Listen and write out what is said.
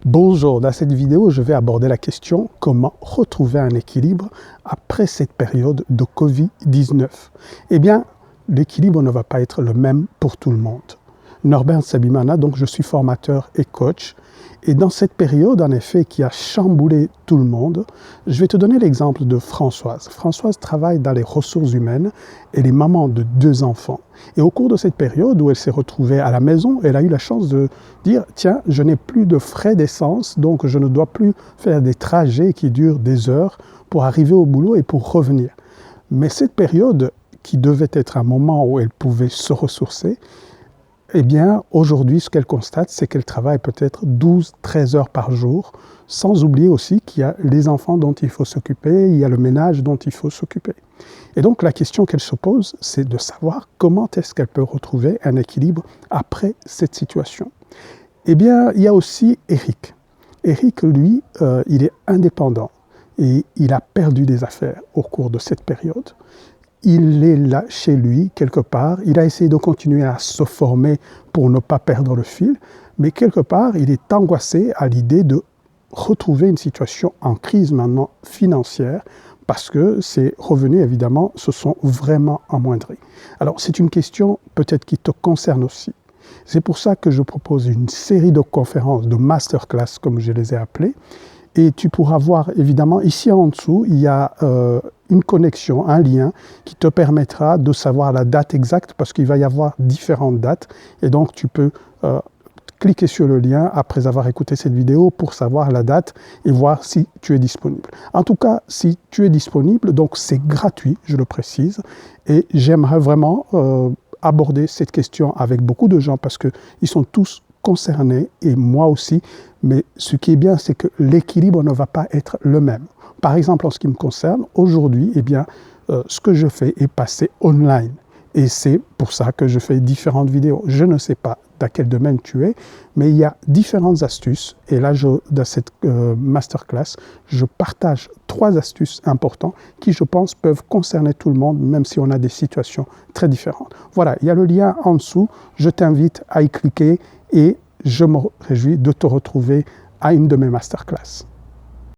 Bonjour, dans cette vidéo, je vais aborder la question comment retrouver un équilibre après cette période de Covid-19. Eh bien, l'équilibre ne va pas être le même pour tout le monde. Norbert Nsabimana, donc je suis formateur et coach. Et dans cette période, en effet, qui a chamboulé tout le monde, je vais te donner l'exemple de Françoise. Françoise travaille dans les ressources humaines. Elle est maman de 2 enfants. Et au cours de cette période où elle s'est retrouvée à la maison, elle a eu la chance de dire « Tiens, je n'ai plus de frais d'essence, donc je ne dois plus faire des trajets qui durent des heures pour arriver au boulot et pour revenir. » Mais cette période, qui devait être un moment où elle pouvait se ressourcer, eh bien, aujourd'hui, ce qu'elle constate, c'est qu'elle travaille peut-être 12-13 heures par jour, sans oublier aussi qu'il y a les enfants dont il faut s'occuper, il y a le ménage dont il faut s'occuper. Et donc, la question qu'elle se pose, c'est de savoir comment est-ce qu'elle peut retrouver un équilibre après cette situation. Eh bien, il y a aussi Eric. Eric, lui, il est indépendant et il a perdu des affaires au cours de cette période. Il est là chez lui, quelque part. Il a essayé de continuer à se former pour ne pas perdre le fil, mais quelque part, il est angoissé à l'idée de retrouver une situation en crise maintenant financière parce que ses revenus, évidemment, se sont vraiment amoindris. Alors, c'est une question peut-être qui te concerne aussi. C'est pour ça que je propose une série de conférences, de masterclass, comme je les ai appelées. Et tu pourras voir, évidemment, ici en dessous, il y a une connexion, un lien qui te permettra de savoir la date exacte parce qu'il va y avoir différentes dates. Et donc, tu peux cliquer sur le lien après avoir écouté cette vidéo pour savoir la date et voir si tu es disponible. En tout cas, si tu es disponible, donc c'est gratuit, je le précise. Et j'aimerais vraiment aborder cette question avec beaucoup de gens parce qu'ils sont tous concernés et moi aussi. Mais ce qui est bien, c'est que l'équilibre ne va pas être le même. Par exemple, en ce qui me concerne, aujourd'hui, eh bien, ce que je fais est passé online. Et c'est pour ça que je fais différentes vidéos. Je ne sais pas dans quel domaine tu es, mais il y a différentes astuces. Et là, dans cette masterclass, je partage 3 astuces importantes qui, je pense, peuvent concerner tout le monde, même si on a des situations très différentes. Voilà, il y a le lien en dessous. Je t'invite à y cliquer et je me réjouis de te retrouver à une de mes masterclass.